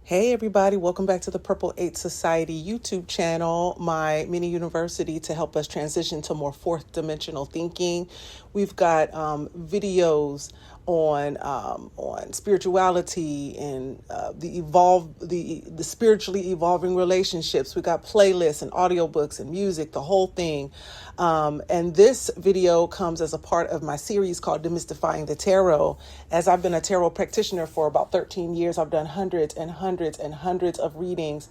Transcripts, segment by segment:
Hey everybody, welcome back to the Purple 8 Society YouTube channel, my mini university to help us transition to more fourth dimensional thinking. We've got videos on spirituality and the spiritually evolving relationships. We got playlists and audiobooks and music, the whole thing. And this video comes as a part of my series called Demystifying the Tarot. As I've been a tarot practitioner for about 13 years, I've done hundreds and hundreds and hundreds of readings.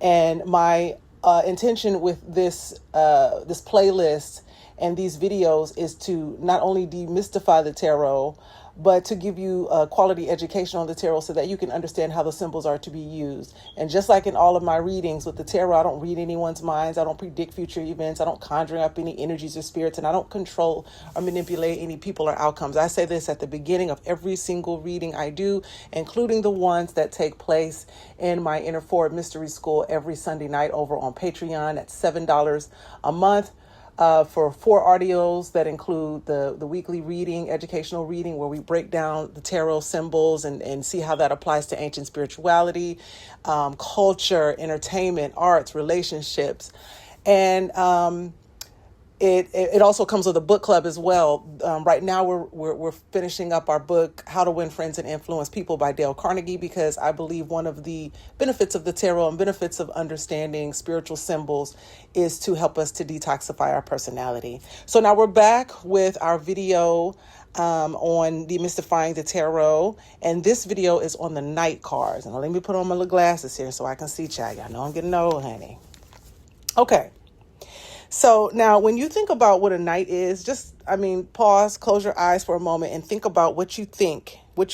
And my intention with this playlist and these videos is to not only demystify the tarot, but to give you a quality education on the tarot so that you can understand how the symbols are to be used. And just like in all of my readings with the tarot, I don't read anyone's minds. I don't predict future events. I don't conjure up any energies or spirits, and I don't control or manipulate any people or outcomes. I say this at the beginning of every single reading I do, including the ones that take place in my Inner Forward Mystery School every Sunday night over on Patreon at $7 a month. For 4 audios that include the weekly reading, educational reading, where we break down the tarot symbols and see how that applies to ancient spirituality, culture, entertainment, arts, relationships. And it also comes with a book club as well. Right now we're finishing up our book, How to Win Friends and Influence People by Dale Carnegie, because I believe one of the benefits of the tarot and benefits of understanding spiritual symbols is to help us to detoxify our personality. So now we're back with our video on demystifying the tarot, and this video is on the night cards. And let me put on my little glasses here so I can see chat. Y'all know I'm getting old, honey. Okay. So now when you think about what a knight is, pause, close your eyes for a moment and think about what you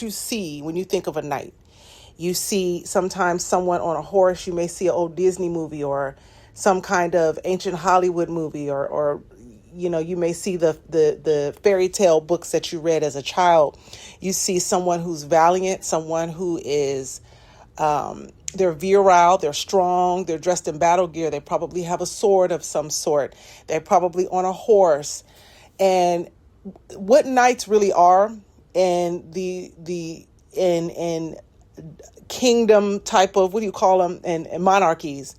see when you think of a knight. You see sometimes someone on a horse. You may see an old Disney movie or some kind of ancient Hollywood movie, or you may see the fairy tale books that you read as a child. You see someone who's valiant, someone who is they're virile, they're strong, they're dressed in battle gear. They probably have a sword of some sort. They're probably on a horse. And what knights really are in in kingdom type of, what do you call them, and monarchies,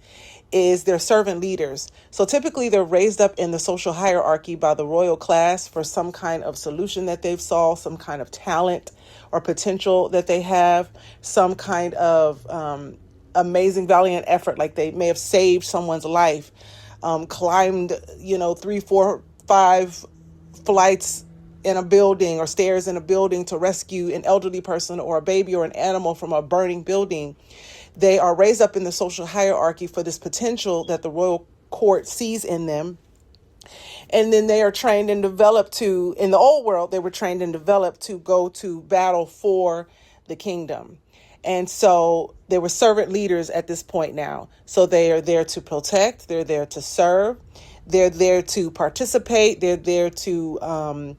is they're servant leaders. So typically they're raised up in the social hierarchy by the royal class for some kind of solution that they've solved, some kind of talent or potential that they have, some kind of amazing valiant effort, like they may have saved someone's life, climbed 3, 4, 5 flights in a building or stairs in a building to rescue an elderly person or a baby or an animal from a burning building. They are raised up in the social hierarchy for this potential that the royal court sees in them. And then they are trained and developed in the old world, they were trained and developed to go to battle for the kingdom. And so they were servant leaders at this point now. So they are there to protect, they're there to serve, they're there to participate, they're there to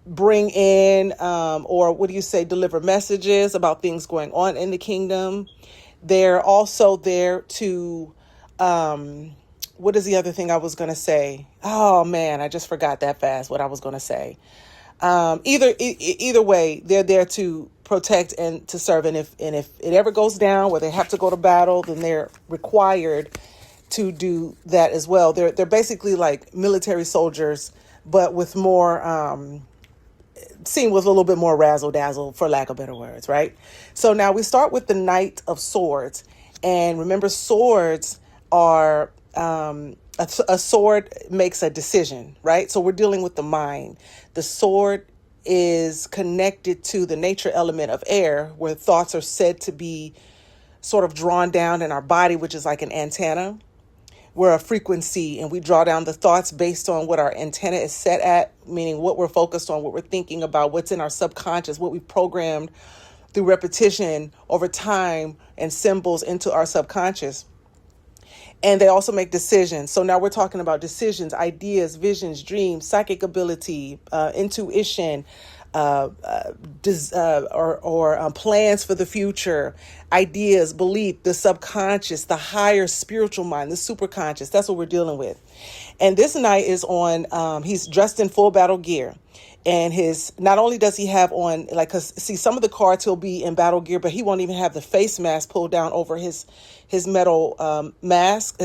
bring in, deliver messages about things going on in the kingdom. They're also there to, what is the other thing I was going to say? Oh man, I just forgot that fast what I was going to say. Either way, they're there to protect and to serve. And if it ever goes down where they have to go to battle, then they're required to do that as well. They're basically like military soldiers, but with more, seen with a little bit more razzle dazzle, for lack of better words, right? So now we start with the Knight of Swords. And remember, swords are, a sword makes a decision, right? So we're dealing with the mind. The sword is connected to the nature element of air, where thoughts are said to be sort of drawn down in our body, which is like an antenna. We're a frequency, and we draw down the thoughts based on what our antenna is set at, meaning what we're focused on, what we're thinking about, what's in our subconscious, what we've programmed through repetition over time and symbols into our subconscious. And they also make decisions. So now we're talking about decisions, ideas, visions, dreams, psychic ability, intuition, plans for the future, ideas, belief, the subconscious, the higher spiritual mind, the superconscious. That's what we're dealing with. And this knight is on, he's dressed in full battle gear. And not only does he have on, like, cause see, some of the cards he'll be in battle gear, but he won't even have the face mask pulled down over his metal mask,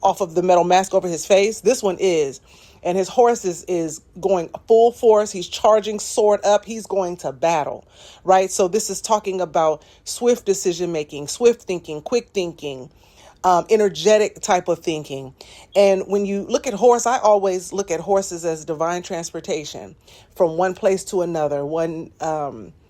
off of the metal mask over his face. This one is. And his horse is going full force. He's charging, sword up. He's going to battle, right? So this is talking about swift decision making, swift thinking, quick thinking, energetic type of thinking. And when you look at horse, I always look at horses as divine transportation from one place to another, one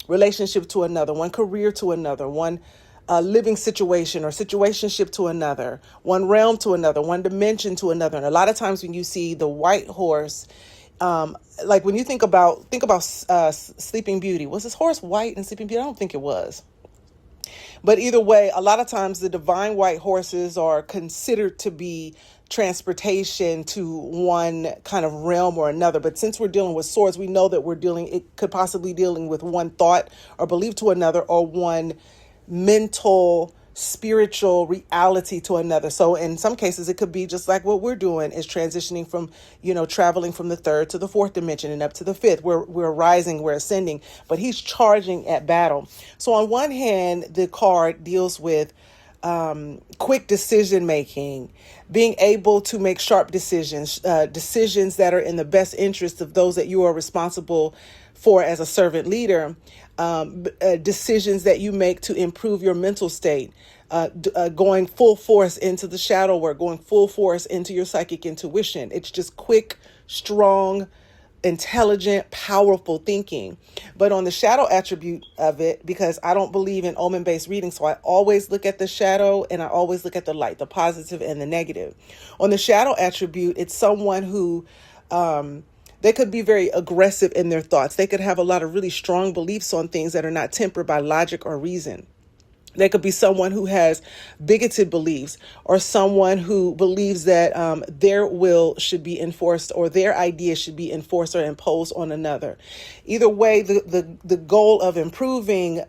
relationship to another, one career to another, one living situation or situationship to another, one realm to another, one dimension to another. And a lot of times when you see the white horse, like when you think about Sleeping Beauty, was this horse white in Sleeping Beauty? I don't think it was. But either way, a lot of times the divine white horses are considered to be transportation to one kind of realm or another. But since we're dealing with swords, we know that it could possibly dealing with one thought or belief to another, or one mental, spiritual reality to another. So in some cases, it could be just like what we're doing, is transitioning from, traveling from the third to the fourth dimension and up to the fifth. We're rising, we're ascending, but he's charging at battle. So on one hand, the card deals with quick decision making, being able to make sharp decisions, decisions that are in the best interest of those that you are responsible for as a servant leader, decisions that you make to improve your mental state, going full force into the shadow work, going full force into your psychic intuition. It's just quick, strong, intelligent, powerful thinking. But on the shadow attribute of it, because I don't believe in omen-based reading, so I always look at the shadow and I always look at the light, the positive and the negative. On the shadow attribute, it's someone who they could be very aggressive in their thoughts. They could have a lot of really strong beliefs on things that are not tempered by logic or reason. They could be someone who has bigoted beliefs, or someone who believes that their will should be enforced, or their idea should be enforced or imposed on another. Either way, the goal of improving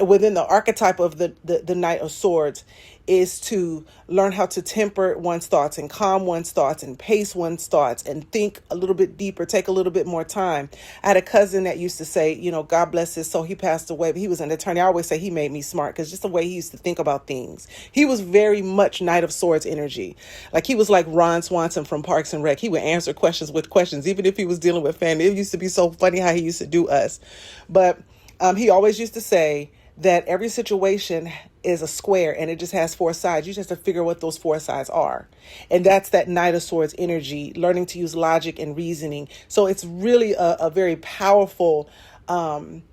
within the archetype of the Knight of Swords is to learn how to temper one's thoughts and calm one's thoughts and pace one's thoughts and think a little bit deeper, take a little bit more time. I had a cousin that used to say, God bless his soul, he passed away, but he was an attorney. I always say he made me smart, because just the way he used to think about things. He was very much Knight of Swords energy. Like, he was like Ron Swanson from Parks and Rec. He would answer questions with questions, even if he was dealing with family. It used to be so funny how he used to do us. But he always used to say that every situation is a square and it just has four sides. You just have to figure what those four sides are. And that's that Knight of Swords energy, learning to use logic and reasoning. So it's really a very powerful left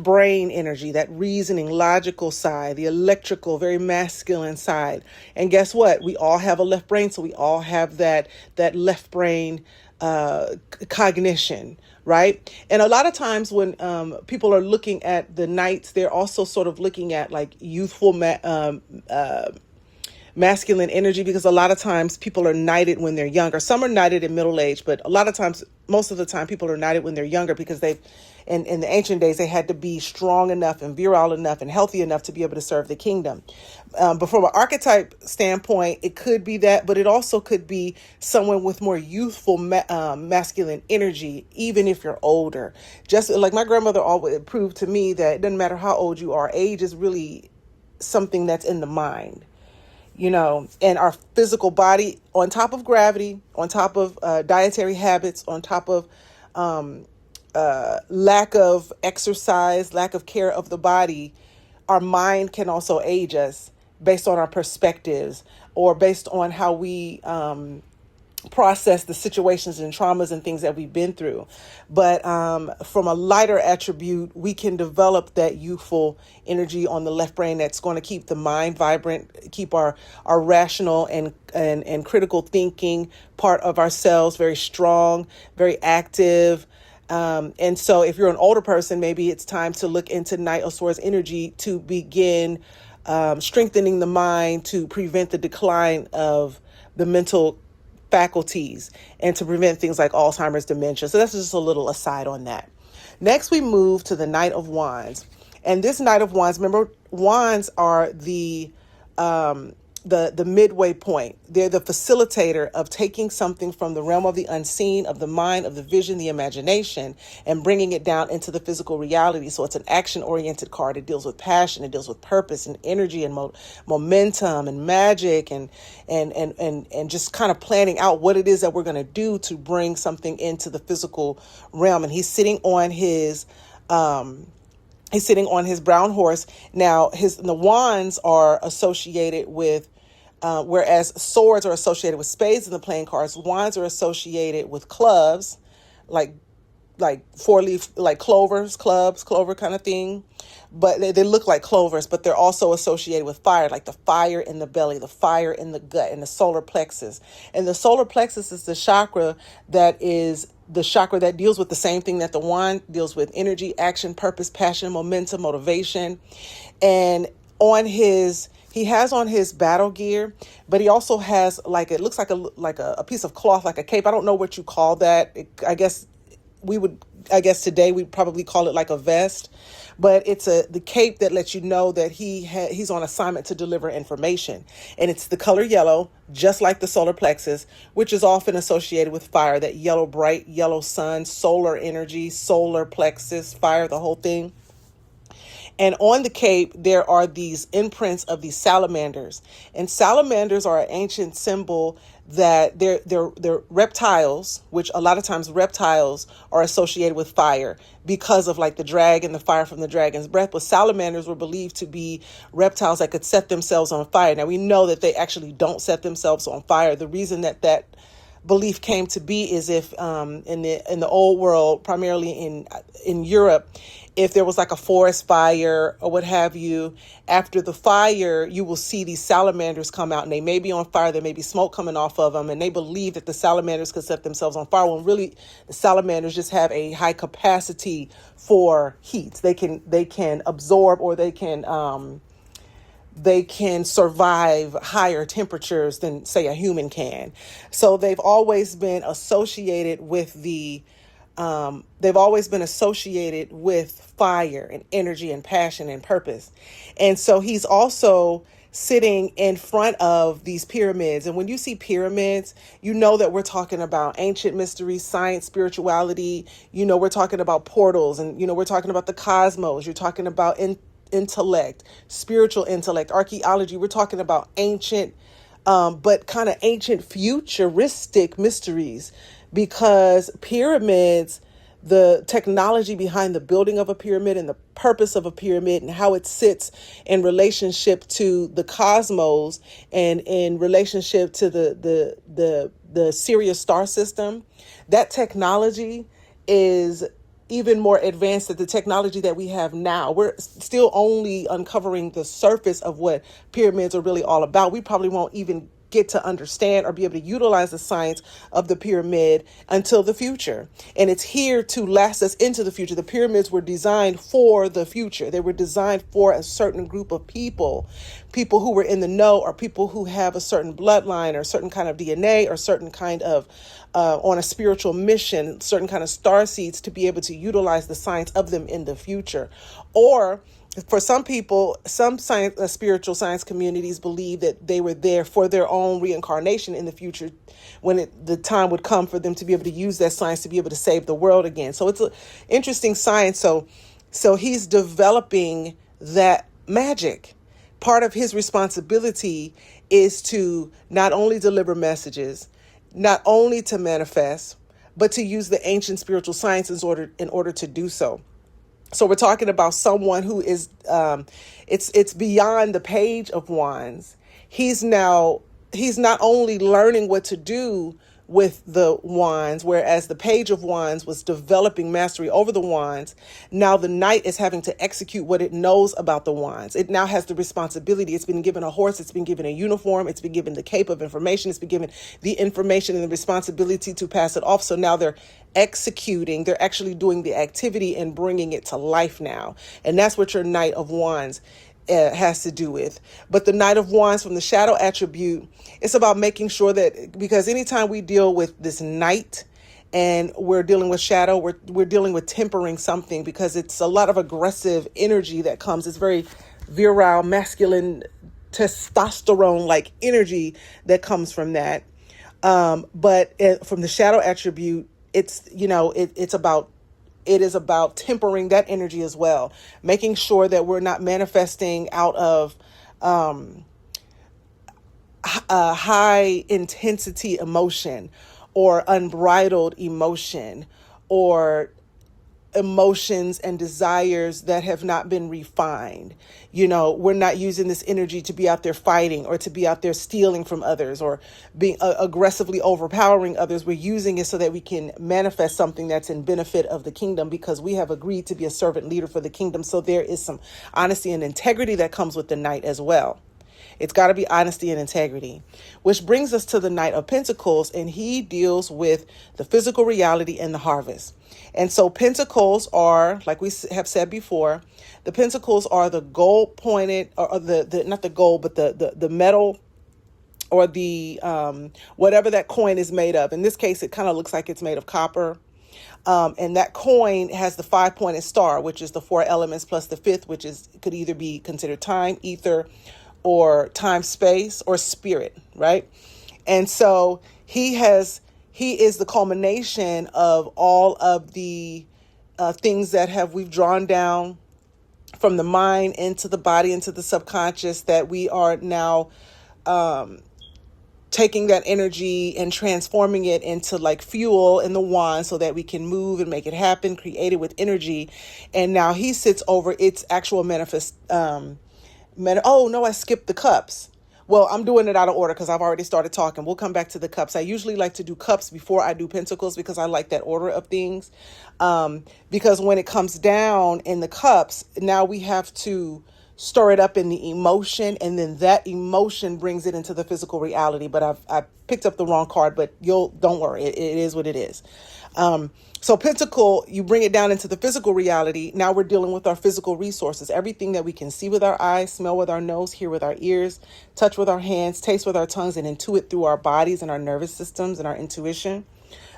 brain energy, that reasoning, logical side, the electrical, very masculine side. And guess what? We all have a left brain. So we all have that left brain cognition, right? And a lot of times when people are looking at the knights, they're also sort of looking at like youthful masculine energy, because a lot of times people are knighted when they're younger. Some are knighted in middle age, but a lot of times, most of the time, people are knighted when they're younger, because in the ancient days, they had to be strong enough and virile enough and healthy enough to be able to serve the kingdom. But from an archetype standpoint, it could be that, but it also could be someone with more youthful masculine energy, even if you're older. Just like my grandmother always proved to me that it doesn't matter how old you are, age is really something that's in the mind. And our physical body, on top of gravity, on top of dietary habits, on top of lack of exercise, lack of care of the body, our mind can also age us based on our perspectives, or based on how we process the situations and traumas and things that we've been through. But from a lighter attribute, we can develop that youthful energy on the left brain that's going to keep the mind vibrant, keep our rational and critical thinking part of ourselves very strong, very active. And so if you're an older person, maybe it's time to look into Knight of Swords energy to begin strengthening the mind, to prevent the decline of the mental faculties and to prevent things like Alzheimer's, dementia. So that's just a little aside on that. Next, we move to the Knight of Wands. And this Knight of Wands, remember, wands are the the midway point. They're the facilitator of taking something from the realm of the unseen, of the mind, of the vision, the imagination, and bringing it down into the physical reality. So it's an action-oriented card. It deals with passion. It deals with purpose and energy and momentum and magic and just kind of planning out what it is that we're going to do to bring something into the physical realm. And he's sitting on his brown horse. Now, the wands are associated with, whereas swords are associated with spades in the playing cards, wands are associated with clubs, like 4-leaf, like clover kind of thing. But they look like clovers, but they're also associated with fire, like the fire in the belly, the fire in the gut, and the solar plexus. And the solar plexus is the chakra that deals with the same thing that the wand deals with: energy, action, purpose, passion, momentum, motivation. And he has on his battle gear, but he also has it looks like a piece of cloth, like a cape. I don't know what you call that. I guess today we'd probably call it like a vest, but it's the cape that lets you know that he's on assignment to deliver information. And it's the color yellow, just like the solar plexus, which is often associated with fire, that yellow, bright yellow sun, solar energy, solar plexus, fire, the whole thing. And on the cape, there are these imprints of these salamanders. And salamanders are an ancient symbol that they're reptiles, which a lot of times reptiles are associated with fire because of like the dragon, the fire from the dragon's breath. But salamanders were believed to be reptiles that could set themselves on fire. Now, we know that they actually don't set themselves on fire. The reason that belief came to be is if in the old world, primarily in Europe, if there was like a forest fire or what have you, after the fire, you will see these salamanders come out, and they may be on fire. There may be smoke coming off of them, and they believe that the salamanders could set themselves on fire, when really the salamanders just have a high capacity for heat. They can absorb, or they can survive higher temperatures than, say, a human can. So they've always been associated with fire and energy and passion and purpose. And so he's also sitting in front of these pyramids. And when you see pyramids, you know that we're talking about ancient mysteries, science, spirituality. We're talking about portals, and, we're talking about the cosmos. You're talking about intellect, spiritual intellect, archaeology. We're talking about ancient, but kind of ancient futuristic mysteries, because pyramids, the technology behind the building of a pyramid and the purpose of a pyramid and how it sits in relationship to the cosmos and in relationship to the Sirius star system, that technology is even more advanced than the technology that we have now. We're still only uncovering the surface of what pyramids are really all about. We probably won't even get to understand or be able to utilize the science of the pyramid until the future. And it's here to last us into the future. The pyramids were designed for the future. They were designed for a certain group of people who were in the know, or people who have a certain bloodline or a certain kind of DNA or certain kind of on a spiritual mission, certain kind of star seeds, to be able to utilize the science of them in the future. Or for some people, some spiritual science communities believe that they were there for their own reincarnation in the future, when the time would come for them to be able to use that science to be able to save the world again. So it's an interesting science. So he's developing that magic. Part of his responsibility is to not only deliver messages, not only to manifest, but to use the ancient spiritual sciences in order to do so. So we're talking about someone who is, it's beyond the page of wands. He's not only learning what to do with the wands, whereas the page of wands was developing mastery over the wands. Now the knight is having to execute what it knows about the wands. It now has the responsibility. It's been given a horse. It's been given a uniform. It's been given the cape of information. It's been given the information and the responsibility to pass it off. So now they're executing. They're actually doing the activity and bringing it to life now. And that's what your Knight of Wands has to do with. But the Knight of Wands, from the shadow attribute, it's about making sure that, because anytime we deal with this knight and we're dealing with shadow, we're dealing with tempering something, because it's a lot of aggressive energy that comes. It's very virile, masculine testosterone like energy that comes from that. But from the shadow attribute, it's, it is about tempering that energy as well, making sure that we're not manifesting out of high intensity emotion or unbridled emotion or emotions and desires that have not been refined. We're not using this energy to be out there fighting or to be out there stealing from others or being aggressively overpowering others. We're using it so that we can manifest something that's in benefit of the kingdom, because we have agreed to be a servant leader for the kingdom. So there is some honesty and integrity that comes with the Knight as well. It's got to be honesty and integrity, which brings us to the Knight of Pentacles, and he deals with the physical reality and the harvest. And so Pentacles are, like we have said before, the Pentacles are the gold pointed, or the not the gold, but the metal, or the whatever that coin is made of. In this case, it kind of looks like it's made of copper. And that coin has the 5-pointed star, which is the 4 elements plus the 5th, which could either be considered time, ether, or time, space, or spirit, right? And so he is the culmination of all of the things that we've drawn down from the mind into the body, into the subconscious, that we are now taking that energy and transforming it into like fuel in the wand so that we can move and make it happen, create it with energy. And now he sits over its actual oh no, I skipped the cups. Well, I'm doing it out of order because I've already started talking. We'll come back to the cups. I usually like to do cups before I do pentacles because I like that order of things. Because when it comes down in the cups, now we have to stir it up in the emotion, and then that emotion brings it into the physical reality. But I picked up the wrong card, but don't worry. It is what it is. So Pentacle, you bring it down into the physical reality. Now we're dealing with our physical resources, everything that we can see with our eyes, smell with our nose, hear with our ears, touch with our hands, taste with our tongues, and intuit through our bodies and our nervous systems and our intuition.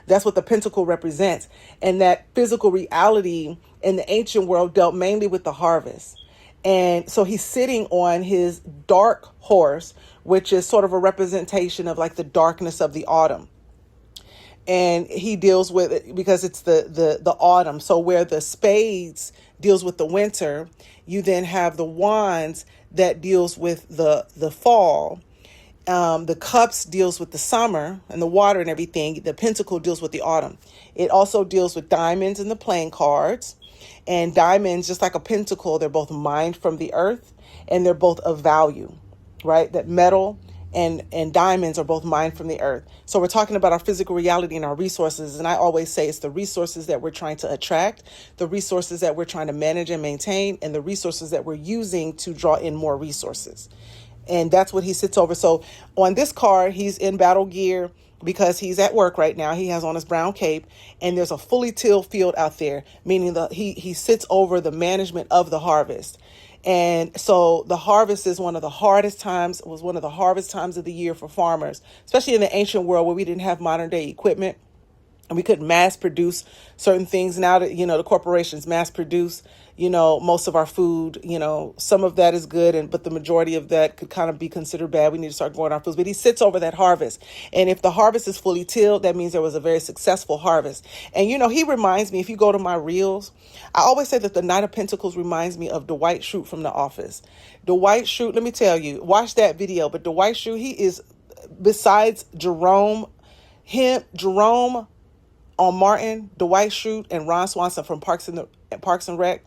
That's what the pentacle represents. And that physical reality in the ancient world dealt mainly with the harvest. And so he's sitting on his dark horse, which is sort of a representation of like the darkness of the autumn. And he deals with it because it's the autumn. So where the spades deals with the winter, you then have the wands that deals with the fall. The cups deals with the summer and the water and everything. The pentacle deals with the autumn. It also deals with diamonds and the playing cards. And diamonds, just like a pentacle, they're both mined from the earth and they're both of value, right? That metal and diamonds are both mined from the earth. So we're talking about our physical reality and our resources. And I always say it's the resources that we're trying to attract, the resources that we're trying to manage and maintain, and the resources that we're using to draw in more resources. And that's what he sits over. So on this card, he's in battle gear because he's at work right now. He has on his brown cape, and there's a fully tilled field out there, meaning that he sits over the management of the harvest. And so the harvest is one of the hardest times of the year for farmers, especially in the ancient world where we didn't have modern day equipment and we couldn't mass produce certain things. Now that, the corporations mass produce, most of our food, some of that is good, but the majority of that could kind of be considered bad. We need to start growing our foods. But he sits over that harvest. And if the harvest is fully tilled, that means there was a very successful harvest. And, he reminds me, if you go to my reels, I always say that the Knight of Pentacles reminds me of Dwight Schrute from The Office. Dwight Schrute, let me tell you, watch that video. But Dwight Schrute, he is, besides Jerome on Martin, Dwight Schrute, and Ron Swanson from Parks and Rec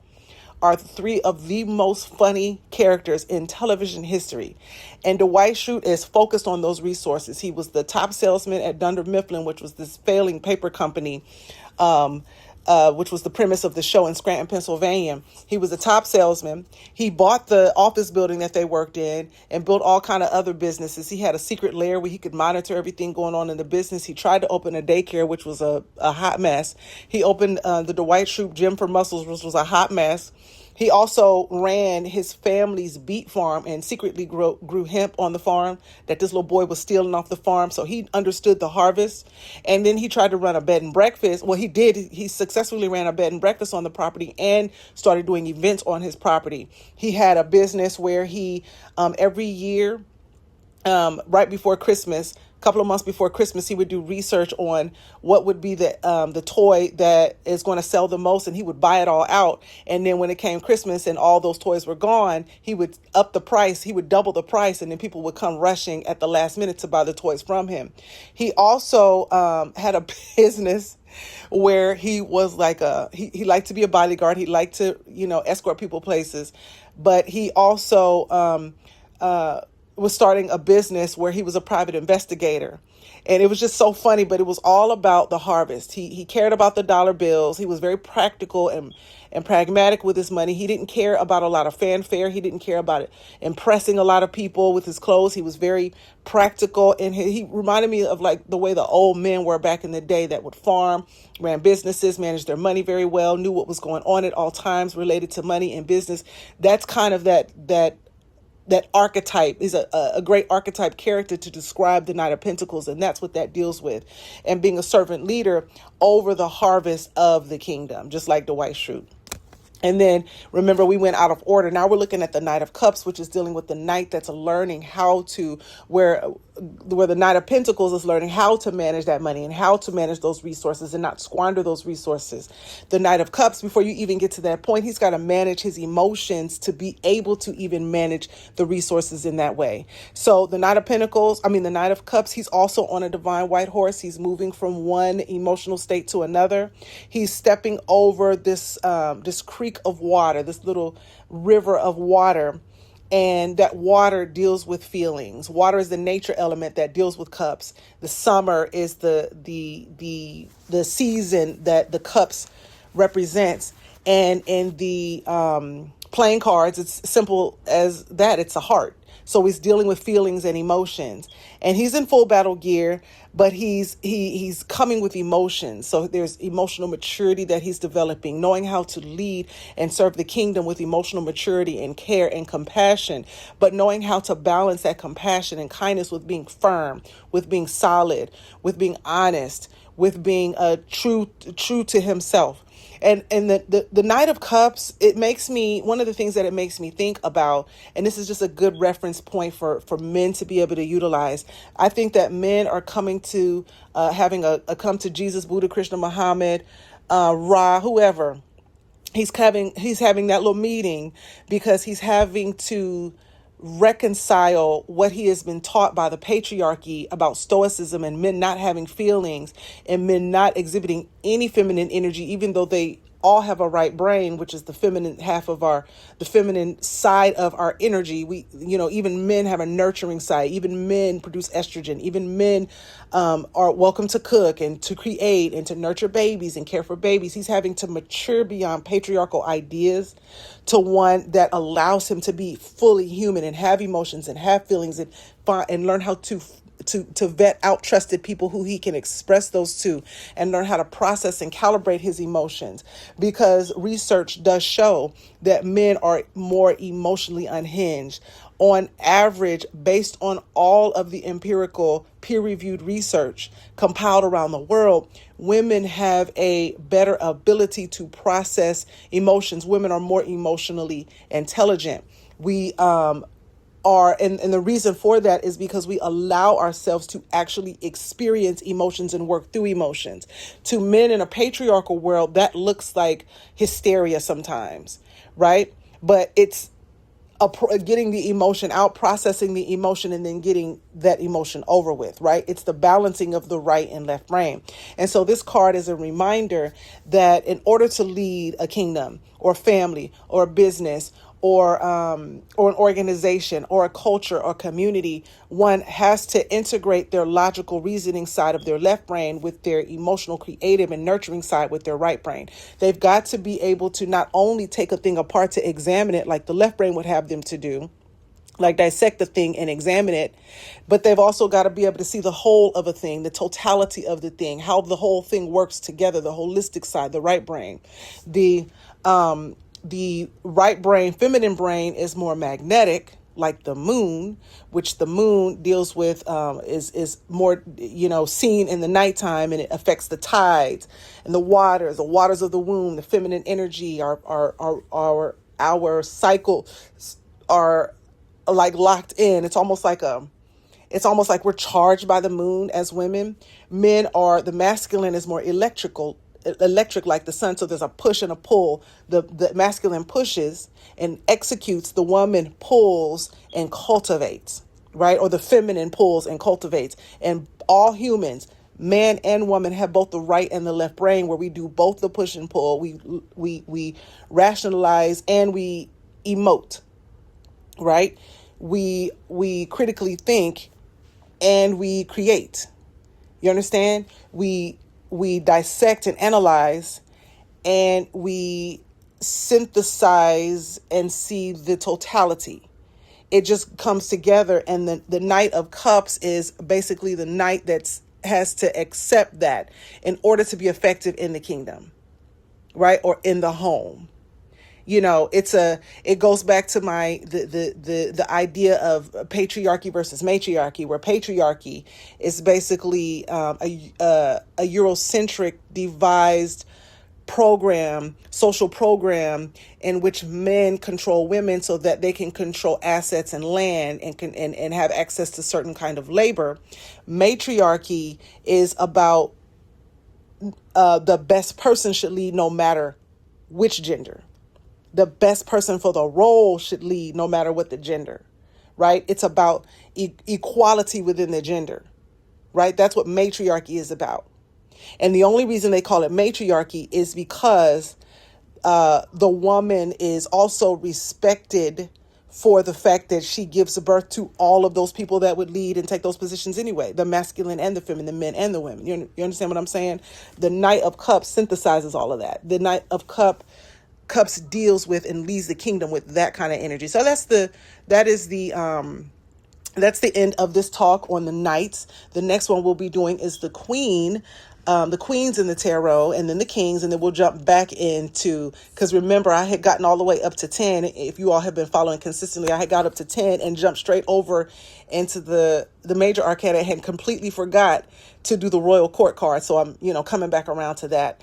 are three of the most funny characters in television history. And Dwight Schrute is focused on those resources. He was the top salesman at Dunder Mifflin, which was this failing paper company, which was the premise of the show in Scranton, Pennsylvania. He was a top salesman. He bought the office building that they worked in and built all kind of other businesses. He had a secret lair where he could monitor everything going on in the business. He tried to open a daycare, which was a hot mess. He opened the Dwight Schrute Gym for Muscles, which was a hot mess. He also ran his family's beet farm and secretly grew hemp on the farm that this little boy was stealing off the farm. So he understood the harvest. And then he tried to run a bed and breakfast. Well, he did. He successfully ran a bed and breakfast on the property and started doing events on his property. He had a business where he, every year, right before Christmas, a couple of months before Christmas, he would do research on what would be the toy that is going to sell the most, and he would buy it all out. And then when it came Christmas and all those toys were gone, he would up the price. He would double the price, and then people would come rushing at the last minute to buy the toys from him. He also had a business where he was like he liked to be a bodyguard. He liked to, escort people places, but he also was starting a business where he was a private investigator. And it was just so funny, but it was all about the harvest. He cared about the dollar bills. He was very practical and pragmatic with his money. He didn't care about a lot of fanfare. He didn't care about it impressing a lot of people with his clothes. He was very practical, and he reminded me of like the way the old men were back in the day that would farm, ran businesses, managed their money very well, knew what was going on at all times related to money and business. That's kind of that archetype is a great archetype character to describe the Knight of Pentacles. And that's what that deals with. And being a servant leader over the harvest of the kingdom, just like the white fruit. And then remember, we went out of order. Now we're looking at the Knight of Cups, which is dealing with the knight that's learning how to, where the Knight of Pentacles is learning how to manage that money and how to manage those resources and not squander those resources. The Knight of Cups, before you even get to that point, he's got to manage his emotions to be able to even manage the resources in that way. So the Knight of the Knight of Cups, he's also on a divine white horse. He's moving from one emotional state to another. He's stepping over this creek of water, this little river of water. And that water deals with feelings. Water is the nature element that deals with cups. The summer is the season that the cups represents. And in the playing cards, it's simple as that. It's a heart. So he's dealing with feelings and emotions, and he's in full battle gear, but he's coming with emotions. So there's emotional maturity that he's developing, knowing how to lead and serve the kingdom with emotional maturity and care and compassion, but knowing how to balance that compassion and kindness with being firm, with being solid, with being honest, with being true to himself. And the Knight of Cups, one of the things that it makes me think about, and this is just a good reference point for men to be able to utilize. I think that men are coming to having a come to Jesus, Buddha, Krishna, Muhammad, Ra, whoever. He's having that little meeting because he's having to reconcile what he has been taught by the patriarchy about stoicism and men not having feelings and men not exhibiting any feminine energy, even though they all have a right brain, which is the feminine the feminine side of our energy. Even men have a nurturing side. Even men produce estrogen. Even men are welcome to cook and to create and to nurture babies and care for babies. He's having to mature beyond patriarchal ideas to one that allows him to be fully human and have emotions and have feelings and learn how to vet out trusted people who he can express those to and learn how to process and calibrate his emotions, because research does show that men are more emotionally unhinged. On average, based on all of the empirical peer-reviewed research compiled around the world, women have a better ability to process emotions. Women are more emotionally intelligent. We and the reason for that is because we allow ourselves to actually experience emotions and work through emotions. To men in a patriarchal world, that looks like hysteria sometimes, right? But it's getting the emotion out, processing the emotion, and then getting that emotion over with, right? It's the balancing of the right and left brain. And so this card is a reminder that in order to lead a kingdom or family or a business or an organization or a culture or community, one has to integrate their logical reasoning side of their left brain with their emotional, creative, and nurturing side with their right brain. They've got to be able to not only take a thing apart to examine it like the left brain would have them to do, like dissect the thing and examine it, but they've also got to be able to see the whole of a thing, the totality of the thing, how the whole thing works together, the holistic side, the right brain, the The right brain, feminine brain, is more magnetic, like the moon, which the moon deals with, is more, seen in the nighttime, and it affects the tides and the waters of the womb, the feminine energy, our cycle are like locked in. It's almost like we're charged by the moon as women. The masculine is more electric like the sun. So there's a push and a pull. The masculine pushes and executes, the woman pulls and cultivates, right? Or the feminine pulls and cultivates. And all humans, man and woman, have both the right and the left brain, where we do both the push and pull. We rationalize and we emote, right? We critically think and we create. You understand? We dissect and analyze, and we synthesize and see the totality. It just comes together, and the Knight of Cups is basically the knight that has to accept that in order to be effective in the kingdom, right? Or in the home. It goes back to the idea of patriarchy versus matriarchy, where patriarchy is basically a Eurocentric devised social program in which men control women so that they can control assets and land and have access to certain kind of labor. Matriarchy is about the best person should lead no matter which gender. The best person for the role should lead no matter what the gender, right? It's about equality within the gender, right? That's what matriarchy is about. And the only reason they call it matriarchy is because the woman is also respected for the fact that she gives birth to all of those people that would lead and take those positions anyway, the masculine and the feminine, the men and the women. You understand what I'm saying? The Knight of Cups synthesizes all of that. The Knight of Cups deals with and leads the kingdom with that kind of energy. So that's the end of this talk on the knights. The next one we'll be doing is the queen. The queens in the tarot, and then the kings, and then we'll jump back into, because remember, I had gotten all the way up to 10. If you all have been following consistently, I had got up to 10 and jumped straight over into the major arcana. I had completely forgot to do the royal court card. So I'm, coming back around to that.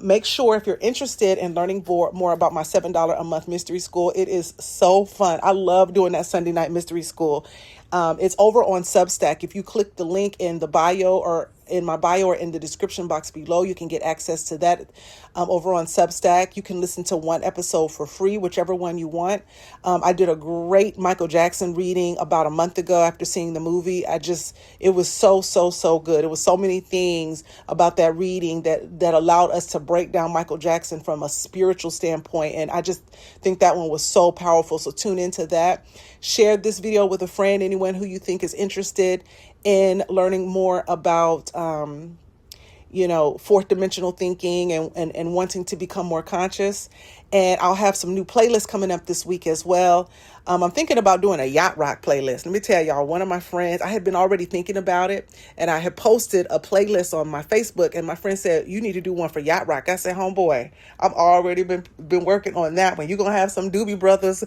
Make sure, if you're interested in learning more about my $7 a month mystery school, it is so fun. I love doing that Sunday night mystery school. It's over on Substack. If you click the link in the bio or in my bio or in the description box below, you can get access to that over on Substack. You can listen to one episode for free, whichever one you want. I did a great Michael Jackson reading about a month ago after seeing the movie. It was so good. It was so many things about that reading that allowed us to break down Michael Jackson from a spiritual standpoint. And I just think that one was so powerful. So tune into that. Share this video with a friend, anyone who you think is interested in learning more about, fourth dimensional thinking and wanting to become more conscious. And I'll have some new playlists coming up this week as well. I'm thinking about doing a yacht rock playlist. Let me tell y'all, one of my friends, I had been already thinking about it, and I had posted a playlist on my Facebook, and my friend said, you need to do one for yacht rock. I said, homeboy, I've already been working on that one. You're going to have some Doobie Brothers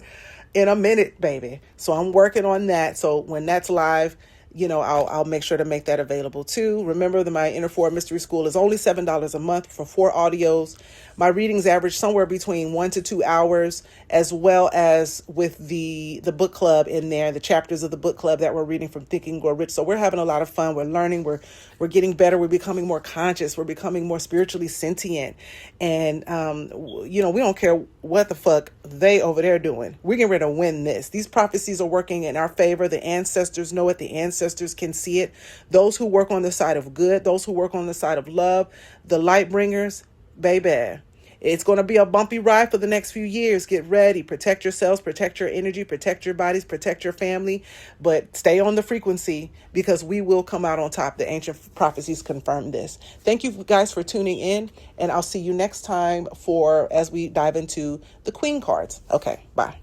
in a minute, baby. So I'm working on that. So when that's live, I'll make sure to make that available too. Remember that my Inner Four Mystery School is only $7 a month for 4 audios. My readings average somewhere between 1 to 2 hours, as well as with the book club in there, the chapters of the book club that we're reading from Think and Grow Rich. So we're having a lot of fun. We're learning. We're getting better. We're becoming more conscious. We're becoming more spiritually sentient. And, we don't care what the fuck they over there doing. We're getting ready to win this. These prophecies are working in our favor. The ancestors know it. The ancestors can see it. Those who work on the side of good, those who work on the side of love, the light bringers, baby. It's going to be a bumpy ride for the next few years. Get ready. Protect yourselves, protect your energy, protect your bodies, protect your family. But stay on the frequency, because we will come out on top. The ancient prophecies confirm this. Thank you guys for tuning in, and I'll see you next time as we dive into the Queen cards. Okay, bye.